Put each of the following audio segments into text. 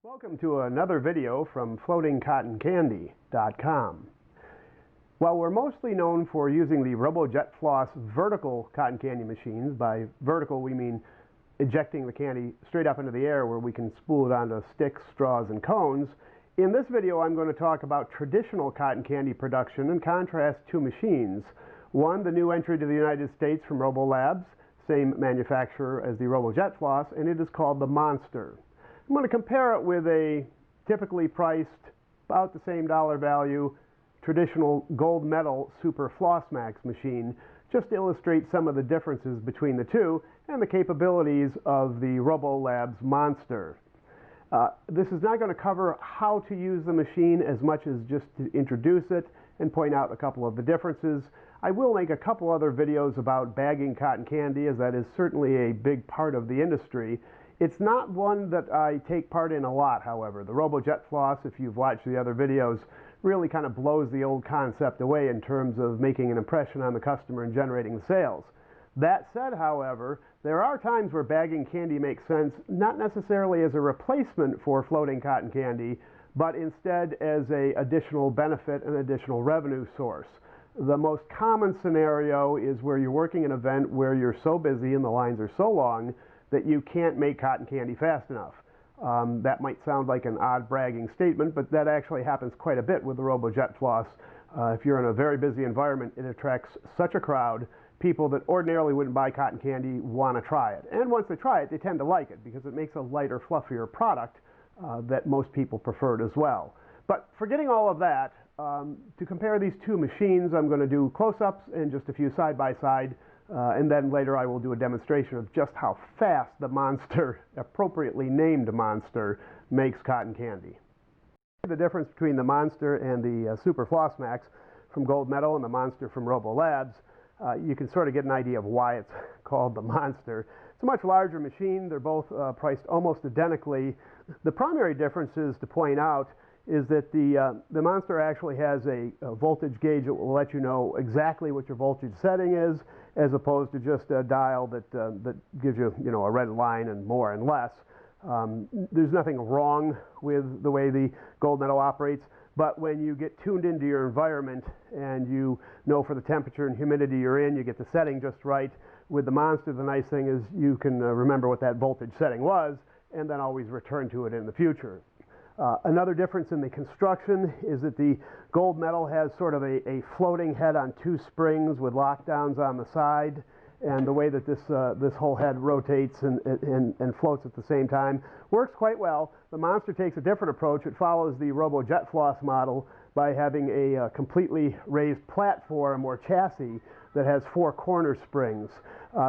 Welcome to another video from floatingcottoncandy.com. While we're mostly known for using the Robo JetFloss vertical cotton candy machines, by vertical we mean ejecting the candy straight up into the air where we can spool it onto sticks, straws, and cones, in this video I'm going to talk about traditional cotton candy production and contrast two machines. One, the new entry to the United States from Robolabs, same manufacturer as the Robo JetFloss, and it is called the Monster. I'm going to compare it with a typically priced, about the same dollar value, traditional gold medal Super Floss Max machine, just to illustrate some of the differences between the two and the capabilities of the Robolabs Monster. This is not going to cover how to use the machine as much as just to introduce it and point out a couple of the differences. I will make a couple other videos about bagging cotton candy, as that is certainly a big part of the industry. It's not one that I take part in a lot, however. The Robo JetFloss, if you've watched the other videos, really kind of blows the old concept away in terms of making an impression on the customer and generating the sales. That said, however, there are times where bagging candy makes sense, not necessarily as a replacement for floating cotton candy, but instead as an additional benefit and additional revenue source. The most common scenario is where you're working an event where you're so busy and the lines are so long that you can't make cotton candy fast enough. That might sound like an odd bragging statement, but that actually happens quite a bit with the Robo JetFloss. If you're in a very busy environment, it attracts such a crowd. People that ordinarily wouldn't buy cotton candy want to try it. And once they try it, they tend to like it because it makes a lighter, fluffier product that most people preferred as well. But forgetting all of that, to compare these two machines, I'm going to do close-ups and just a few side-by-side. And then later I will do a demonstration of just how fast the Monster, appropriately named Monster, makes cotton candy. The difference between the Monster and the Super Floss Max from Gold Medal and the Monster from Robolabs, you can sort of get an idea of why it's called the Monster. It's a much larger machine. They're both priced almost identically. The primary differences to point out is that the Monster actually has a voltage gauge that will let you know exactly what your voltage setting is, as opposed to just a dial that gives you, a red line and more and less. There's nothing wrong with the way the Gold Medal operates, but when you get tuned into your environment and you know for the temperature and humidity you're in, you get the setting just right. With the Monster, the nice thing is you can remember what that voltage setting was and then always return to it in the future. Another difference in the construction is that the Gold Medal has sort of a floating head on two springs with lockdowns on the side, and the way that this whole head rotates and floats at the same time works quite well. The Monster takes a different approach. It follows the Robo JetFloss model by having a completely raised platform or chassis that has four corner springs.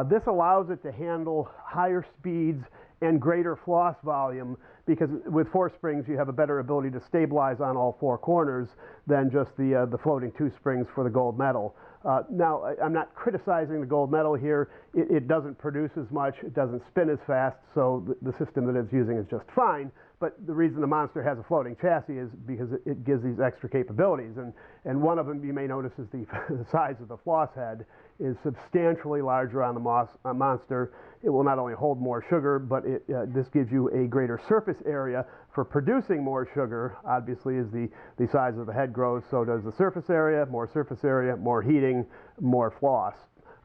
This allows it to handle higher speeds and greater floss volume, because with four springs you have a better ability to stabilize on all four corners than just the floating two springs for the Gold Medal. Now, I'm not criticizing the Gold Medal here. It doesn't produce as much, it doesn't spin as fast, so the system that it's using is just fine. But the reason the Monster has a floating chassis is because it gives these extra capabilities. And one of them you may notice is the size of the floss head is substantially larger on the Monster. It will not only hold more sugar, but this gives you a greater surface area for producing more sugar. Obviously, as the size of the head grows, so does the surface area, more heating, more floss.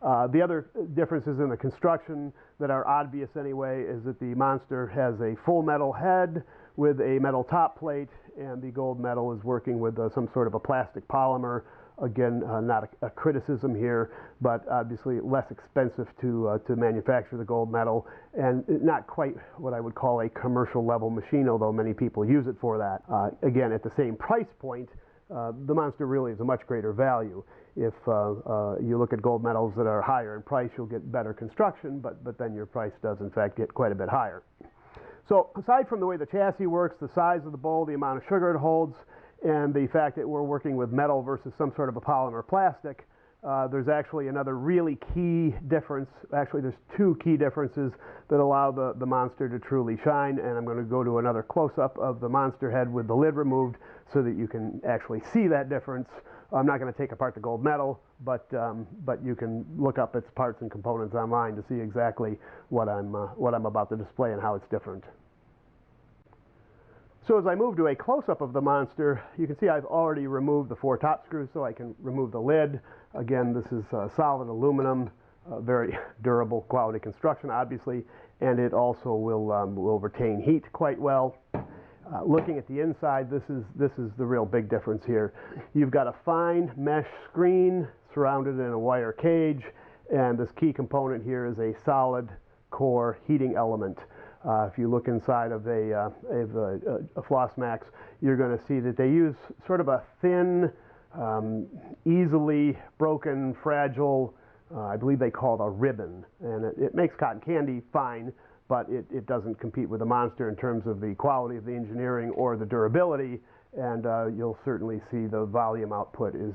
The other differences in the construction that are obvious anyway is that the Monster has a full metal head with a metal top plate, and the Gold Medal is working with some sort of a plastic polymer. Again, not a criticism here, but obviously less expensive to manufacture the Gold Medal, and not quite what I would call a commercial level machine, although many people use it for that. Again, at the same price point, the Monster really is a much greater value. If you look at Gold Medals that are higher in price, you'll get better construction, but then your price does in fact get quite a bit higher. So aside from the way the chassis works, the size of the bowl, the amount of sugar it holds, and the fact that we're working with metal versus some sort of a polymer plastic, there's actually another really key difference. Actually, there's two key differences that allow the Monster to truly shine, and I'm going to go to another close-up of the Monster head with the lid removed so that you can actually see that difference. I'm not going to take apart the Gold Medal, but you can look up its parts and components online to see exactly what I'm about to display and how it's different. So as I move to a close-up of the monster, you can see I've already removed the 4 top screws so I can remove the lid. Again, this is solid aluminum, very durable quality construction obviously, and it also will retain heat quite well. Looking at the inside, this is the real big difference here. You've got a fine mesh screen surrounded in a wire cage, and this key component here is a solid core heating element. If you look inside of a Floss Max, you're going to see that they use sort of a thin, easily broken, fragile, I believe they call it a ribbon. And it makes cotton candy fine, but it doesn't compete with the monster in terms of the quality of the engineering or the durability. And you'll certainly see the volume output is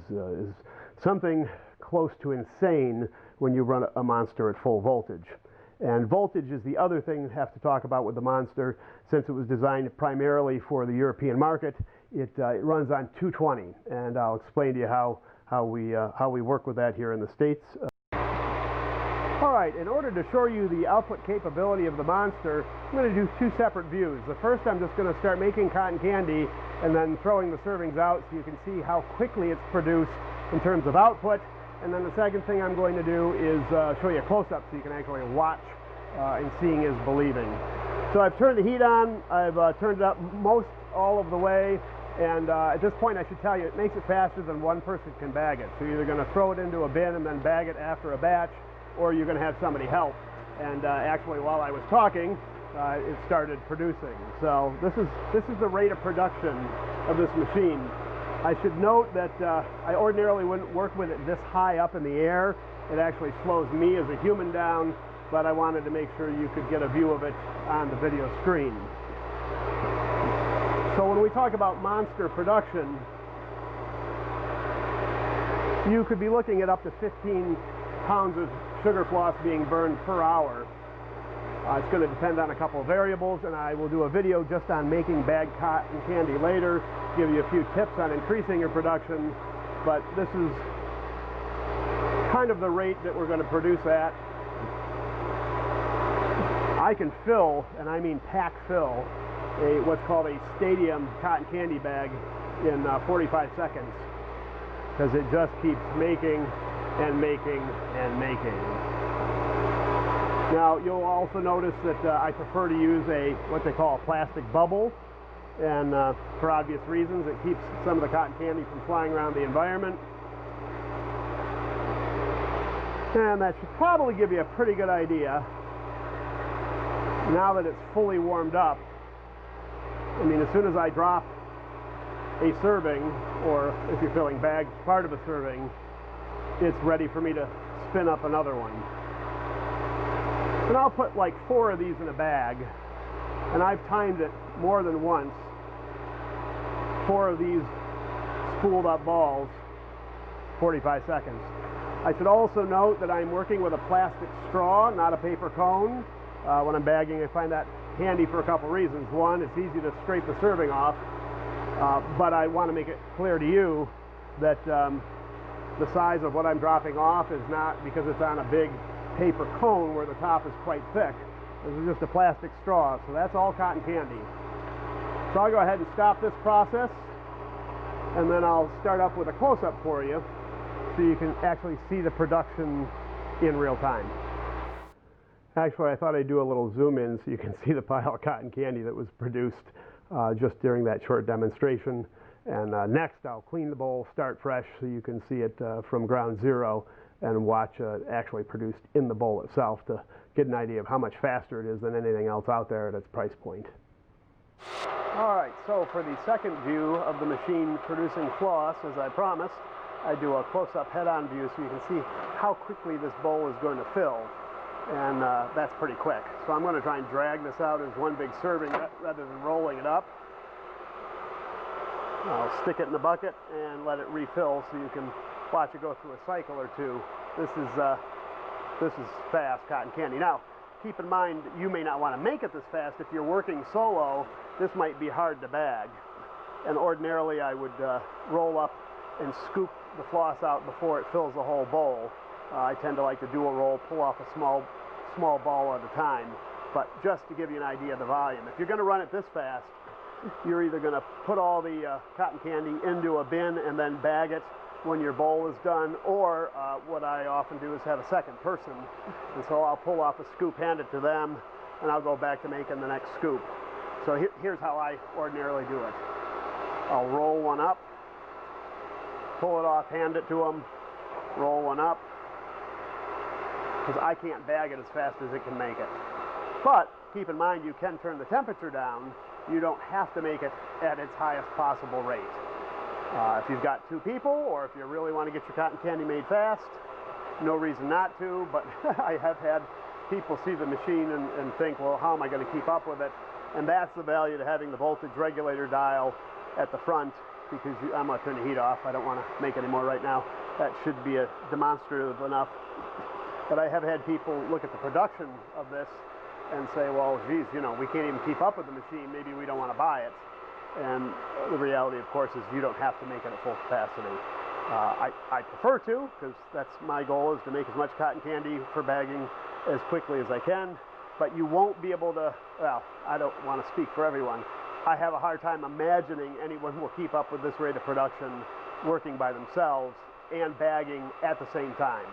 something close to insane when you run a monster at full voltage. And voltage is the other thing we have to talk about with the monster. Since it was designed primarily for the European market, it runs on 220, and I'll explain to you how we work with that here in the States. All right, in order to show you the output capability of the monster, I'm going to do 2 separate views. The first, I'm just going to start making cotton candy and then throwing the servings out so you can see how quickly it's produced in terms of output. And then the second thing I'm going to do is show you a close-up so you can actually watch, and seeing is believing. So I've turned the heat on, I've turned it up most all of the way, and at this point I should tell you it makes it faster than one person can bag it. So you're either going to throw it into a bin and then bag it after a batch, or you're going to have somebody help. And actually while I was talking, it started producing. So this is the rate of production of this machine. I should note that I ordinarily wouldn't work with it this high up in the air. It actually slows me as a human down, but I wanted to make sure you could get a view of it on the video screen. So when we talk about monster production, you could be looking at up to 15 pounds of sugar floss being burned per hour. It's going to depend on a couple of variables, and I will do a video just on making bagged cotton candy later, give you a few tips on increasing your production, but this is kind of the rate that we're going to produce at. I can fill, and I mean pack fill, what's called a stadium cotton candy bag in 45 seconds, because it just keeps making and making and making. Now, you'll also notice that I prefer to use what they call a plastic bubble, and for obvious reasons, it keeps some of the cotton candy from flying around the environment. And that should probably give you a pretty good idea, now that it's fully warmed up. I mean, as soon as I drop a serving, or if you're filling bags, part of a serving, it's ready for me to spin up another one. And I'll put like 4 of these in a bag, and I've timed it more than once. 4 of these spooled up balls, 45 seconds. I should also note that I'm working with a plastic straw, not a paper cone. When I'm bagging, I find that handy for a couple reasons. One, it's easy to scrape the serving off, but I want to make it clear to you that the size of what I'm dropping off is not because it's on a big paper cone where the top is quite thick. This is just a plastic straw, so that's all cotton candy. So I'll go ahead and stop this process, and then I'll start up with a close-up for you so you can actually see the production in real time. Actually, I thought I'd do a little zoom in so you can see the pile of cotton candy that was produced just during that short demonstration. And next, I'll clean the bowl, start fresh, so you can see it from ground zero and watch actually produced in the bowl itself to get an idea of how much faster it is than anything else out there at its price point. All right, so for the second view of the machine producing floss, as I promised, I do a close-up head-on view so you can see how quickly this bowl is going to fill. And that's pretty quick. So I'm going to try and drag this out as one big serving rather than rolling it up. I'll stick it in the bucket and let it refill so you can watch it go through a cycle or two. This is fast cotton candy. Now, keep in mind that you may not want to make it this fast. If you're working solo, this might be hard to bag. And ordinarily I would roll up and scoop the floss out before it fills the whole bowl. I tend to like to dual roll, pull off a small ball at a time. But just to give you an idea of the volume, if you're going to run it this fast, you're either going to put all the cotton candy into a bin and then bag it when your bowl is done, or what I often do is have a second person, and so I'll pull off a scoop, hand it to them, and I'll go back to making the next scoop. So here's how I ordinarily do it. I'll roll one up, pull it off, hand it to them, roll one up, because I can't bag it as fast as it can make it. But keep in mind, you can turn the temperature down. You don't have to make it at its highest possible rate. If you've got two people, or if you really want to get your cotton candy made fast, no reason not to, but I have had people see the machine and think, well, how am I going to keep up with it? And that's the value to having the voltage regulator dial at the front, because I'm going to turn the heat off. I don't want to make any more right now. That should be a demonstrative enough. But I have had people look at the production of this and say, well, geez, you know, we can't even keep up with the machine. Maybe we don't want to buy it. And the reality, of course, is you don't have to make it at full capacity. I prefer to, because that's my goal, is to make as much cotton candy for bagging as quickly as I can. But you won't be able to, well, I don't want to speak for everyone. I have a hard time imagining anyone will keep up with this rate of production working by themselves and bagging at the same time.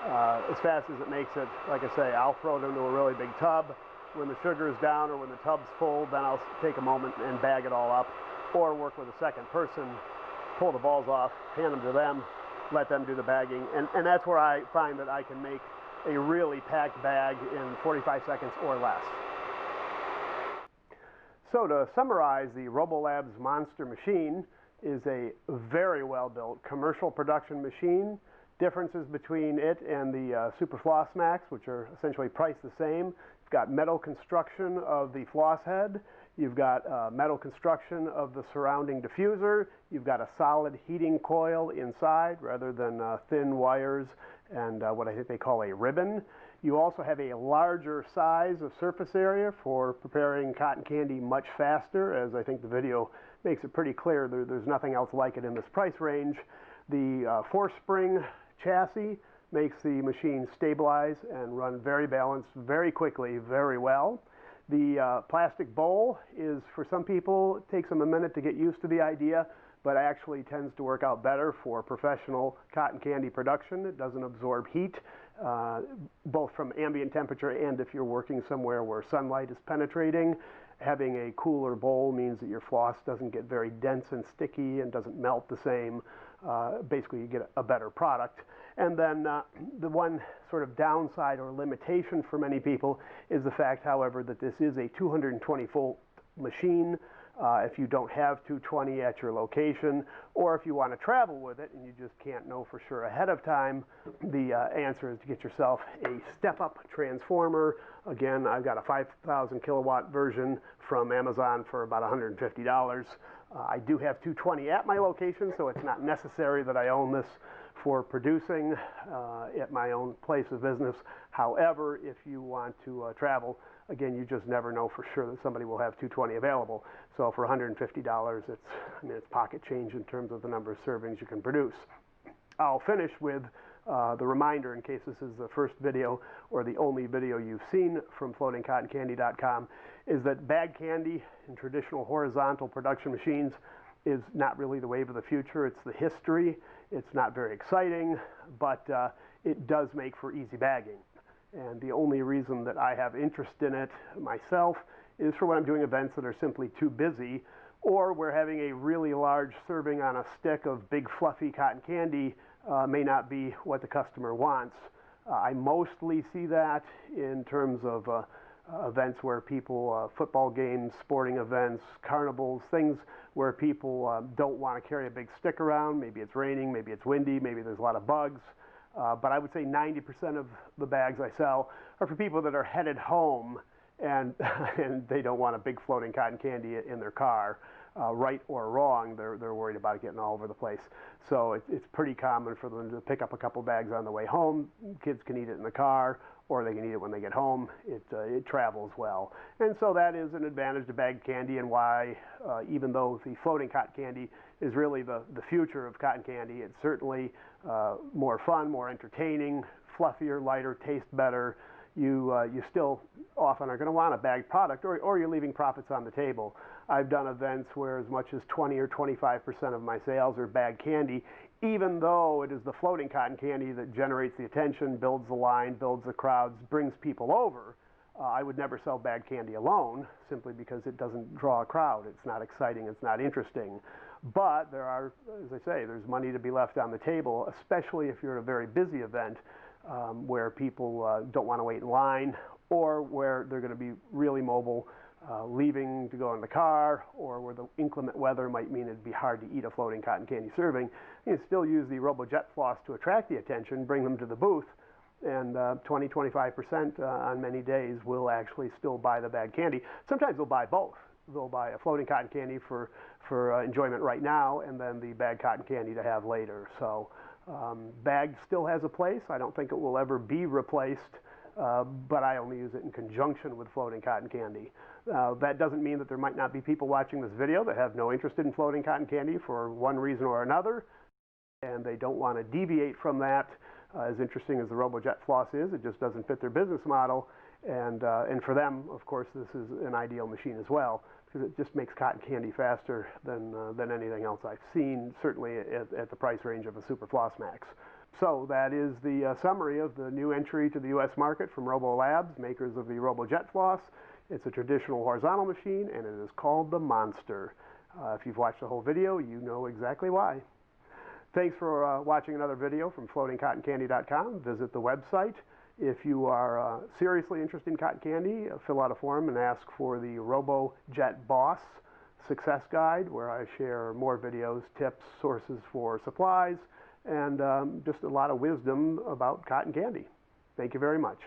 As fast as it makes it, like I say, I'll throw it into a really big tub. When the sugar is down or when the tub's full, then I'll take a moment and bag it all up, or work with a second person, pull the balls off, hand them to them, let them do the bagging. And that's where I find that I can make a really packed bag in 45 seconds or less. So to summarize, the Robolabs Monster machine is a very well-built commercial production machine. Differences between it and the Super Floss Max, which are essentially priced the same. You've got metal construction of the floss head. You've got metal construction of the surrounding diffuser. You've got a solid heating coil inside rather than thin wires and what I think they call a ribbon. You also have a larger size of surface area for preparing cotton candy much faster, as I think the video makes it pretty clear. There's nothing else like it in this price range. The four-spring chassis makes the machine stabilize and run very balanced very quickly, very well. The plastic bowl is, for some people, it takes them a minute to get used to the idea, but actually tends to work out better for professional cotton candy production. It doesn't absorb heat, both from ambient temperature and if you're working somewhere where sunlight is penetrating. Having a cooler bowl means that your floss doesn't get very dense and sticky and doesn't melt the same. Basically, you get a better product. And then the one sort of downside or limitation for many people is the fact, however, that this is a 220-volt machine. If you don't have 220 at your location, or if you want to travel with it and you just can't know for sure ahead of time, the answer is to get yourself a step-up transformer. Again, I've got a 5,000 kilowatt version from Amazon for about $150. I do have 220 at my location, so it's not necessary that I own this for producing at my own place of business. However, if you want to travel, again, you just never know for sure that somebody will have 220 available. So for $150, it's pocket change in terms of the number of servings you can produce. I'll finish with the reminder, in case this is the first video or the only video you've seen from floatingcottoncandy.com, is that bag candy in traditional horizontal production machines is not really the wave of the future. It's the history. It's not very exciting, but it does make for easy bagging. And the only reason that I have interest in it myself is for when I'm doing events that are simply too busy, or where having a really large serving on a stick of big fluffy cotton candy may not be what the customer wants. I mostly see that in terms of events where people, football games, sporting events, carnivals, things where people don't want to carry a big stick around. Maybe it's raining, maybe it's windy, maybe there's a lot of bugs. But I would say 90% of the bags I sell are for people that are headed home and, and they don't want a big floating cotton candy in their car. Right or wrong, they're worried about it getting all over the place. So it's pretty common for them to pick up a couple bags on the way home. Kids can eat it in the car, or they can eat it when they get home. It travels well. And so that is an advantage to bagged candy, and why, even though the floating cotton candy is really the future of cotton candy, it's certainly more fun, more entertaining, fluffier, lighter, tastes better. You still often are going to want a bagged product, or you're leaving profits on the table. I've done events where as much as 20 or 25% of my sales are bag candy, even though it is the floating cotton candy that generates the attention, builds the line, builds the crowds, brings people over. I would never sell bag candy alone, simply because it doesn't draw a crowd. It's not exciting, it's not interesting. But there are, as I say, there's money to be left on the table, especially if you're at a very busy event where people don't want to wait in line, or where they're going to be really mobile, leaving to go in the car, or where the inclement weather might mean it'd be hard to eat a floating cotton candy serving. You can still use the Robo JetFloss to attract the attention, bring them to the booth, and 20–25% on many days will actually still buy the bag candy. Sometimes they'll buy both. They'll buy a floating cotton candy for enjoyment right now, and then the bag cotton candy to have later. So bag still has a place. I don't think it will ever be replaced, but I only use it in conjunction with floating cotton candy. That doesn't mean that there might not be people watching this video that have no interest in floating cotton candy for one reason or another, and they don't want to deviate from that. As interesting as the Robo JetFloss is, it just doesn't fit their business model. And for them, of course, this is an ideal machine as well, because it just makes cotton candy faster than anything else I've seen, certainly at the price range of a Super Floss Max. So that is the summary of the new entry to the U.S. market from Robolabs, makers of the Robo JetFloss. It's a traditional horizontal machine, and it is called the Monster. If you've watched the whole video, you know exactly why. Thanks for watching another video from floatingcottoncandy.com. Visit the website. If you are seriously interested in cotton candy, fill out a form and ask for the Robo Jet Boss Success Guide, where I share more videos, tips, sources for supplies, and just a lot of wisdom about cotton candy. Thank you very much.